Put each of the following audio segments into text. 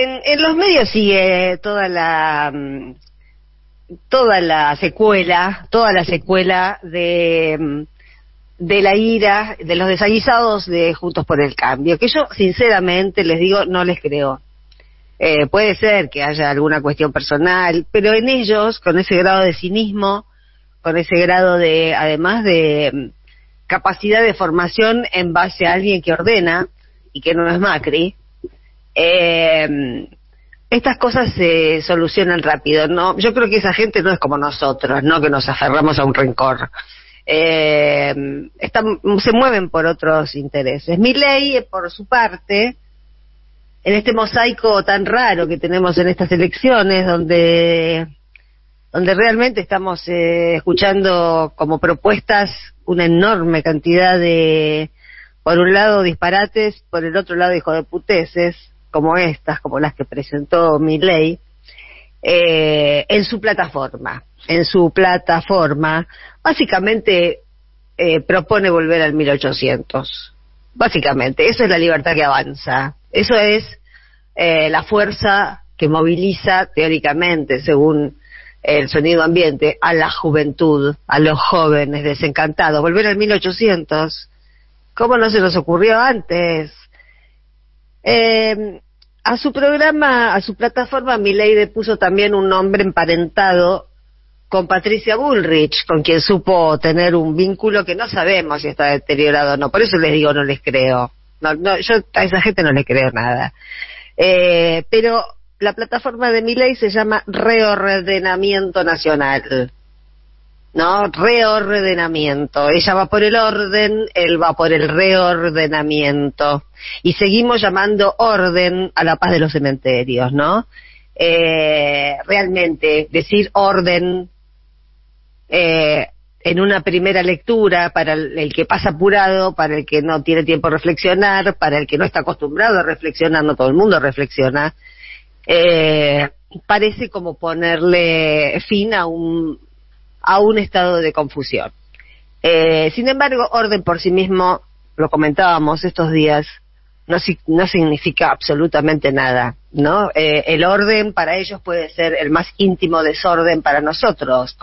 En los medios sigue toda la secuela de la ira, de los desaguisados de Juntos por el Cambio, que yo sinceramente les digo, no les creo. Puede ser que haya alguna cuestión personal, pero en ellos, con ese grado de cinismo, con ese grado de, además de capacidad de formación en base a alguien que ordena, y que no es Macri, estas cosas se solucionan rápido, ¿no? Yo creo que esa gente no es como nosotros, no que nos aferramos a un rencor. Se mueven por otros intereses. Milei, por su parte, en este mosaico tan raro que tenemos en estas elecciones, donde realmente estamos escuchando como propuestas una enorme cantidad de, por un lado, disparates, por el otro lado, hijodeputeces, como estas, como las que presentó Milei, en su plataforma. Básicamente propone volver al 1800. Básicamente, eso es la libertad que avanza. Eso es la fuerza que moviliza, teóricamente, según el sonido ambiente, a la juventud, a los jóvenes desencantados. Volver al 1800. ¿Cómo no se nos ocurrió antes? A su programa, a su plataforma, Milei le puso también un nombre emparentado con Patricia Bullrich, con quien supo tener un vínculo que no sabemos si está deteriorado o no. Por eso les digo, no les creo. Yo a esa gente no le creo nada. Pero la plataforma de Milei se llama Reordenamiento Nacional. ¿No? Reordenamiento. Ella va por el orden, él va por el reordenamiento. Y seguimos llamando orden a la paz de los cementerios, ¿no? Realmente, decir orden en una primera lectura, para el que pasa apurado, para el que no tiene tiempo de reflexionar, para el que no está acostumbrado a reflexionar, no todo el mundo reflexiona, parece como ponerle fin a un estado de confusión. Sin embargo, orden por sí mismo, lo comentábamos estos días, no significa absolutamente nada, ¿no? El orden para ellos puede ser el más íntimo desorden para nosotros,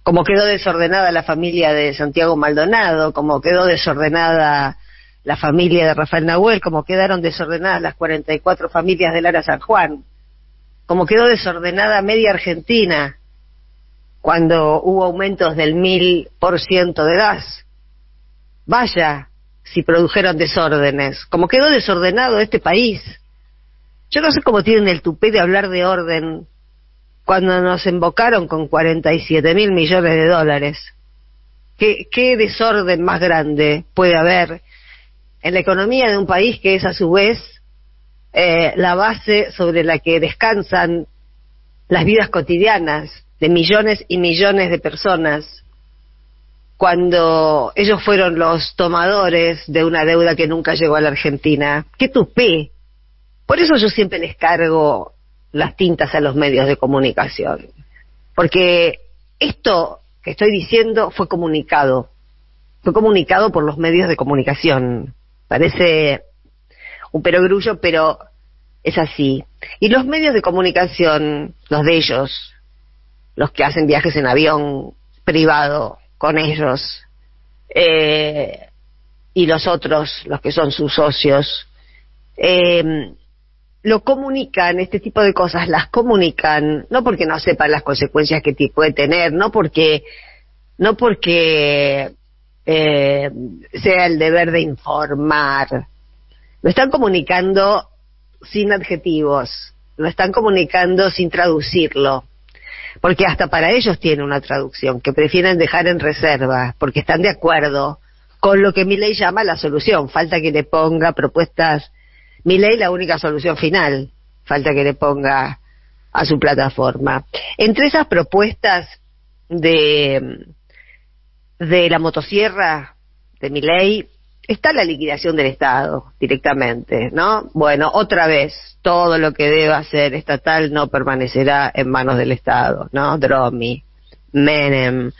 como quedó desordenada la familia de Santiago Maldonado, como quedó desordenada la familia de Rafael Nahuel, como quedaron desordenadas las 44 familias de Lara San Juan, como quedó desordenada media Argentina cuando hubo aumentos del 1000% de gas. Vaya si produjeron desórdenes, como quedó desordenado este país. Yo no sé cómo tienen el tupé de hablar de orden cuando nos embocaron con 47.000 millones de dólares. ¿Qué desorden más grande puede haber en la economía de un país que es a su vez la base sobre la que descansan las vidas cotidianas de millones y millones de personas, cuando ellos fueron los tomadores de una deuda que nunca llegó a la Argentina? ¡Qué tupé! Por eso yo siempre les cargo las tintas a los medios de comunicación, porque esto que estoy diciendo fue comunicado por los medios de comunicación. Parece un perogrullo, pero es así. Y los medios de comunicación, los de ellos, los que hacen viajes en avión privado con ellos, y los otros, los que son sus socios, lo comunican, este tipo de cosas las comunican, no porque no sepan las consecuencias que puede tener, no porque sea el deber de informar. Lo están comunicando sin adjetivos, lo están comunicando sin traducirlo, porque hasta para ellos tiene una traducción que prefieren dejar en reserva, porque están de acuerdo con lo que Milei llama la solución. Falta que le ponga propuestas. Milei, la única solución final, falta que le ponga a su plataforma. Entre esas propuestas de la motosierra de Milei está la liquidación del Estado directamente, ¿no? Bueno, otra vez, todo lo que deba ser estatal no permanecerá en manos del Estado, ¿no? Dromi, Menem.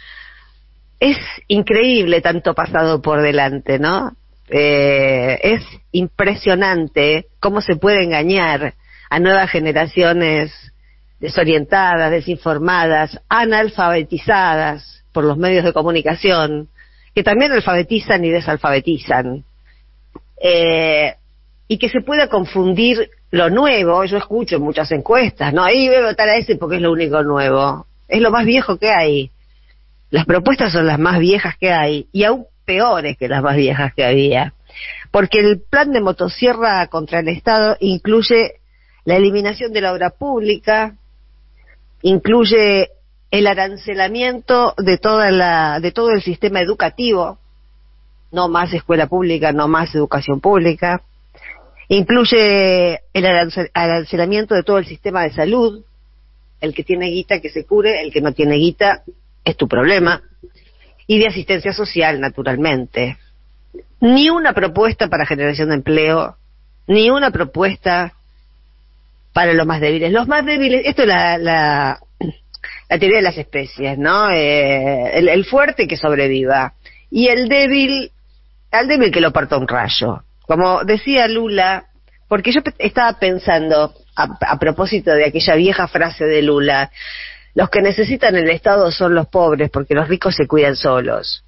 Es increíble tanto pasado por delante, ¿no? Es impresionante cómo se puede engañar a nuevas generaciones desorientadas, desinformadas, analfabetizadas por los medios de comunicación, que también alfabetizan y desalfabetizan, y que se pueda confundir lo nuevo. Yo escucho en muchas encuestas, no, ahí voy a votar a ese porque es lo único nuevo, es lo más viejo que hay. Las propuestas son las más viejas que hay, y aún peores que las más viejas que había, porque el plan de motosierra contra el Estado incluye la eliminación de la obra pública, incluye el arancelamiento de todo el sistema educativo, no más escuela pública, no más educación pública, incluye el arancelamiento de todo el sistema de salud, el que tiene guita que se cure, el que no tiene guita es tu problema, y de asistencia social, naturalmente. Ni una propuesta para generación de empleo, ni una propuesta para los más débiles. Los más débiles, esto es la teoría de las especies, ¿no? El fuerte que sobreviva, y al débil que lo parta un rayo. Como decía Lula, porque yo estaba pensando, a propósito de aquella vieja frase de Lula, los que necesitan el Estado son los pobres porque los ricos se cuidan solos.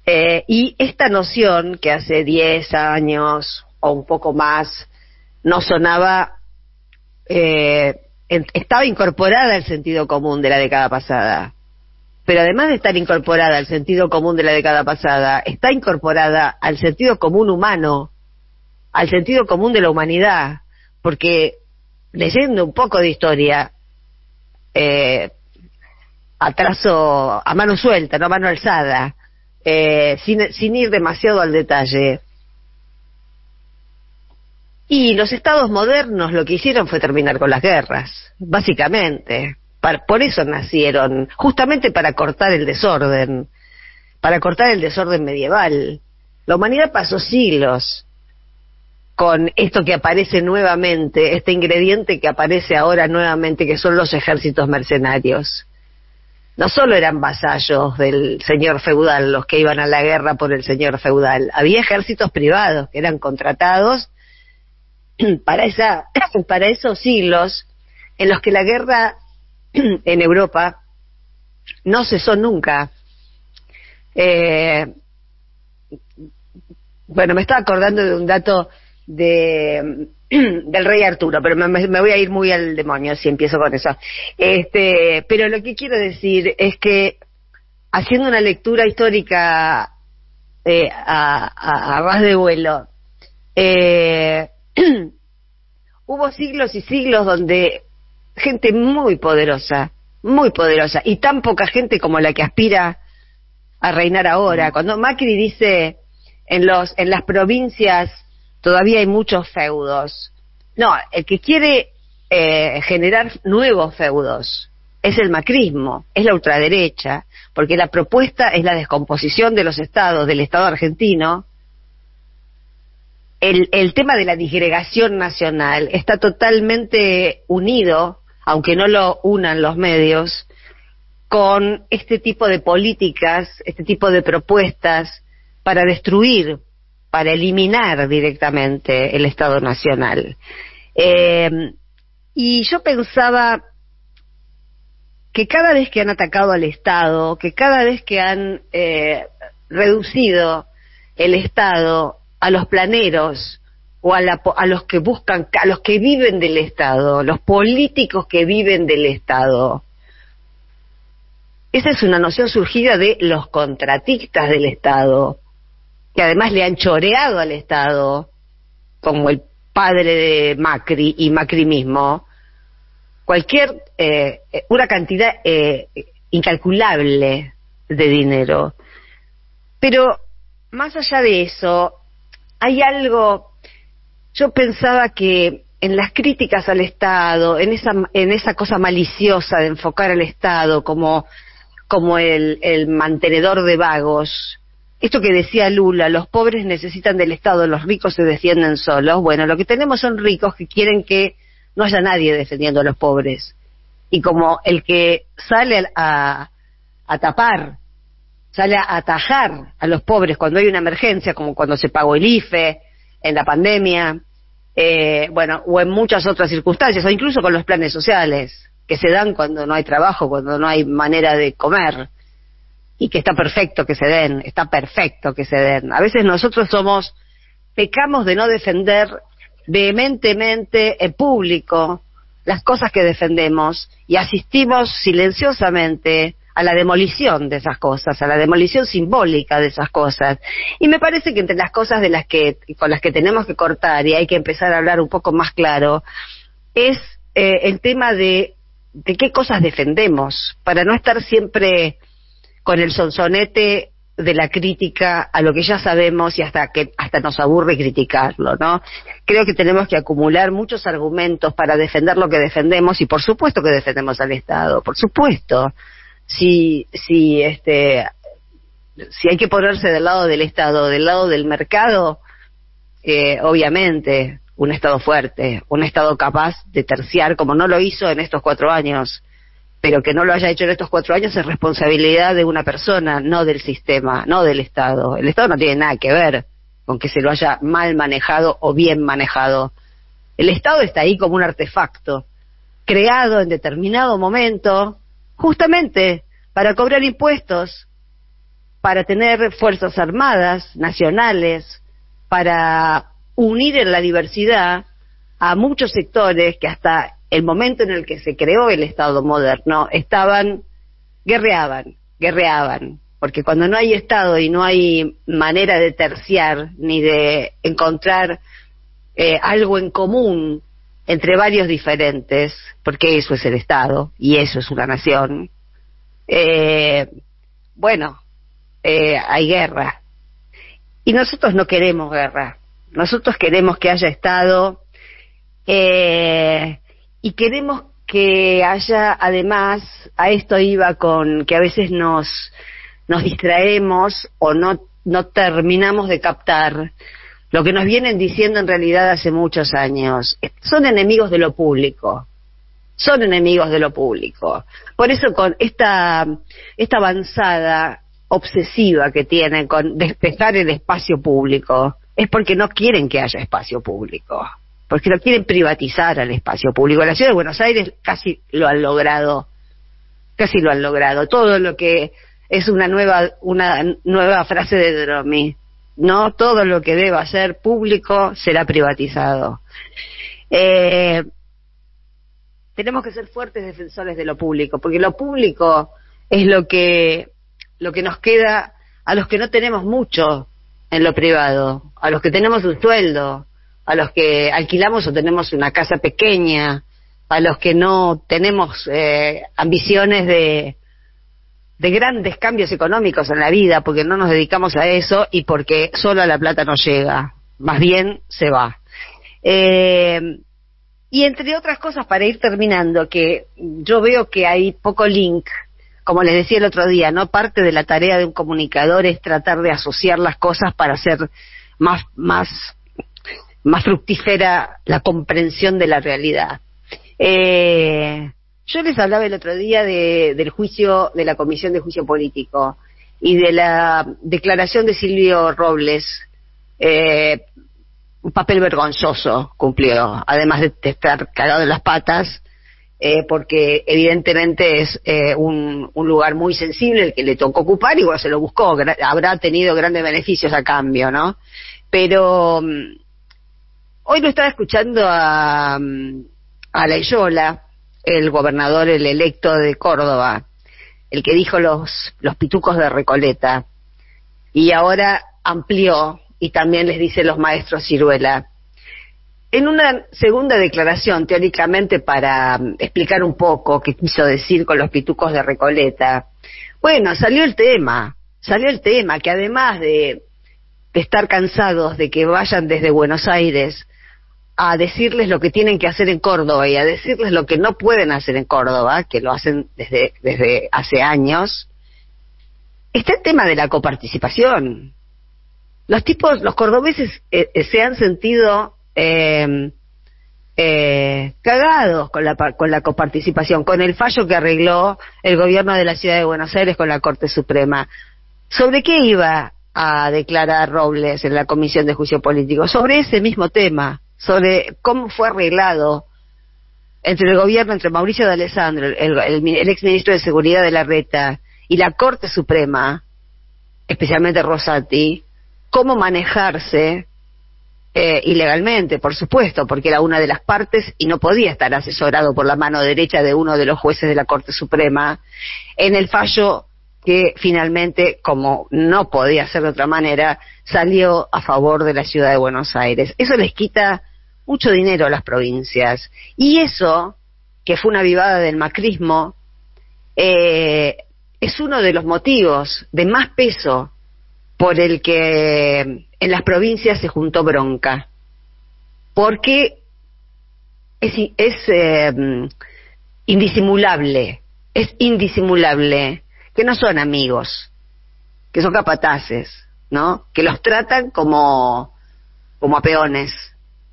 Y esta noción que hace 10 años o un poco más no sonaba, estaba incorporada al sentido común de la década pasada. Pero además de estar incorporada al sentido común de la década pasada, está incorporada al sentido común humano, al sentido común de la humanidad, porque leyendo un poco de historia, a mano suelta, no a mano alzada, sin ir demasiado al detalle, y los estados modernos lo que hicieron fue terminar con las guerras, básicamente. Por eso nacieron, justamente para cortar el desorden medieval. La humanidad pasó siglos con esto que aparece nuevamente, este ingrediente que aparece ahora nuevamente, que son los ejércitos mercenarios. No solo eran vasallos del señor feudal los que iban a la guerra por el señor feudal, había ejércitos privados que eran contratados para esos siglos en los que la guerra en Europa no cesó nunca. Bueno, me estaba acordando de un dato del rey Arturo, pero me voy a ir muy al demonio si empiezo con eso. Pero lo que quiero decir es que, haciendo una lectura histórica a ras de vuelo, hubo siglos y siglos donde gente muy poderosa, y tan poca gente como la que aspira a reinar ahora. Cuando Macri dice en las provincias todavía hay muchos feudos, no, el que quiere generar nuevos feudos es el macrismo, es la ultraderecha, porque la propuesta es la descomposición de los estados, del Estado argentino. El tema de la disgregación nacional está totalmente unido, aunque no lo unan los medios, con este tipo de políticas, este tipo de propuestas para destruir, para eliminar directamente el Estado nacional. Y yo pensaba que cada vez que han atacado al Estado, que cada vez que han reducido el Estado a los planeros o a los que buscan, a los que viven del Estado, los políticos que viven del Estado. Esa es una noción surgida de los contratistas del Estado, que además le han choreado al Estado, como el padre de Macri y Macri mismo, una cantidad incalculable de dinero. Pero más allá de eso, hay algo. Yo pensaba que en las críticas al Estado, en esa cosa maliciosa de enfocar al Estado como el mantenedor de vagos, esto que decía Lula, los pobres necesitan del Estado, los ricos se defienden solos. Bueno, lo que tenemos son ricos que quieren que no haya nadie defendiendo a los pobres. Y como el que sale a tapar, sale a atajar a los pobres cuando hay una emergencia, como cuando se pagó el IFE en la pandemia, bueno, o en muchas otras circunstancias, o incluso con los planes sociales, que se dan cuando no hay trabajo, cuando no hay manera de comer, y que está perfecto que se den, está perfecto que se den. A veces nosotros pecamos de no defender vehementemente en público las cosas que defendemos y asistimos silenciosamente a la demolición de esas cosas, a la demolición simbólica de esas cosas. Y me parece que entre las cosas con las que tenemos que cortar y hay que empezar a hablar un poco más claro, es el tema de qué cosas defendemos, para no estar siempre con el sonsonete de la crítica a lo que ya sabemos y hasta nos aburre criticarlo, ¿no? Creo que tenemos que acumular muchos argumentos para defender lo que defendemos, y por supuesto que defendemos al Estado, por supuesto. Si hay que ponerse del lado del Estado, del lado del mercado, obviamente un Estado fuerte, un Estado capaz de terciar, como no lo hizo en estos 4 años, pero que no lo haya hecho en estos 4 años es responsabilidad de una persona, no del sistema, no del Estado. El Estado no tiene nada que ver con que se lo haya mal manejado o bien manejado. El Estado está ahí como un artefacto, creado en determinado momento, justamente para cobrar impuestos, para tener fuerzas armadas nacionales, para unir en la diversidad a muchos sectores que hasta el momento en el que se creó el Estado moderno guerreaban, porque cuando no hay Estado y no hay manera de terciar ni de encontrar algo en común entre varios diferentes, porque eso es el Estado y eso es una nación, hay guerra. Y nosotros no queremos guerra, nosotros queremos que haya Estado, y queremos que haya, además, a esto iba con que a veces nos distraemos o no terminamos de captar lo que nos vienen diciendo en realidad hace muchos años. Son enemigos de lo público. Son enemigos de lo público. Por eso con esta avanzada obsesiva que tienen con despejar el espacio público, es porque no quieren que haya espacio público, porque lo quieren privatizar al espacio público. La Ciudad de Buenos Aires casi lo han logrado. Todo lo que es una nueva frase de Dromi, no todo lo que deba ser público será privatizado. Tenemos que ser fuertes defensores de lo público, porque lo público es lo que nos queda a los que no tenemos mucho en lo privado, a los que tenemos un sueldo, a los que alquilamos o tenemos una casa pequeña, a los que no tenemos ambiciones de grandes cambios económicos en la vida, porque no nos dedicamos a eso y porque solo la plata no llega, más bien se va. Y entre otras cosas, para ir terminando, que yo veo que hay poco link, como les decía el otro día, ¿no? Parte de la tarea de un comunicador es tratar de asociar las cosas para hacer más fructífera la comprensión de la realidad. Yo les hablaba el otro día del juicio, de la Comisión de Juicio Político y de la declaración de Silvio Robles. Un papel vergonzoso cumplió, además de estar cagado en las patas, porque evidentemente es un lugar muy sensible el que le tocó ocupar, y bueno, se lo buscó, habrá tenido grandes beneficios a cambio, ¿no? Pero hoy lo estaba escuchando a Layola, el gobernador, el electo de Córdoba, el que dijo los pitucos de Recoleta, y ahora amplió y también les dice los maestros ciruela. En una segunda declaración, teóricamente para explicar un poco qué quiso decir con los pitucos de Recoleta, bueno, salió el tema, que además de estar cansados de que vayan desde Buenos Aires a decirles lo que tienen que hacer en Córdoba y a decirles lo que no pueden hacer en Córdoba, que lo hacen desde hace años, está el tema de la coparticipación. Los cordobeses se han sentido cagados con la coparticipación, con el fallo que arregló el gobierno de la Ciudad de Buenos Aires con la Corte Suprema. ¿Sobre qué iba a declarar Robles en la Comisión de Juicio Político? Sobre ese mismo tema, sobre cómo fue arreglado entre el gobierno, entre Mauricio de Alessandro, el exministro de Seguridad de Larreta, y la Corte Suprema, especialmente Rosati, cómo manejarse ilegalmente, por supuesto, porque era una de las partes y no podía estar asesorado por la mano derecha de uno de los jueces de la Corte Suprema, en el fallo que finalmente, como no podía ser de otra manera, salió a favor de la ciudad de Buenos Aires. Eso les quita mucho dinero a las provincias. Y eso, que fue una avivada del macrismo, es uno de los motivos de más peso por el que en las provincias se juntó bronca. Porque es indisimulable que no son amigos, que son capataces, ¿no? Que los tratan como a peones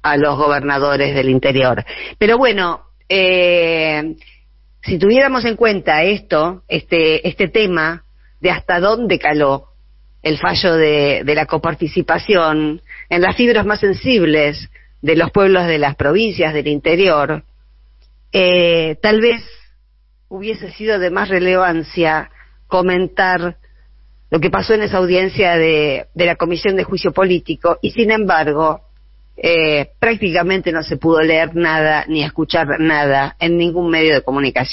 a los gobernadores del interior. Pero bueno, si tuviéramos en cuenta este tema de hasta dónde caló el fallo de la coparticipación en las fibras más sensibles de los pueblos de las provincias del interior, tal vez hubiese sido de más relevancia comentar lo que pasó en esa audiencia de la Comisión de Juicio Político, y sin embargo prácticamente no se pudo leer nada ni escuchar nada en ningún medio de comunicación.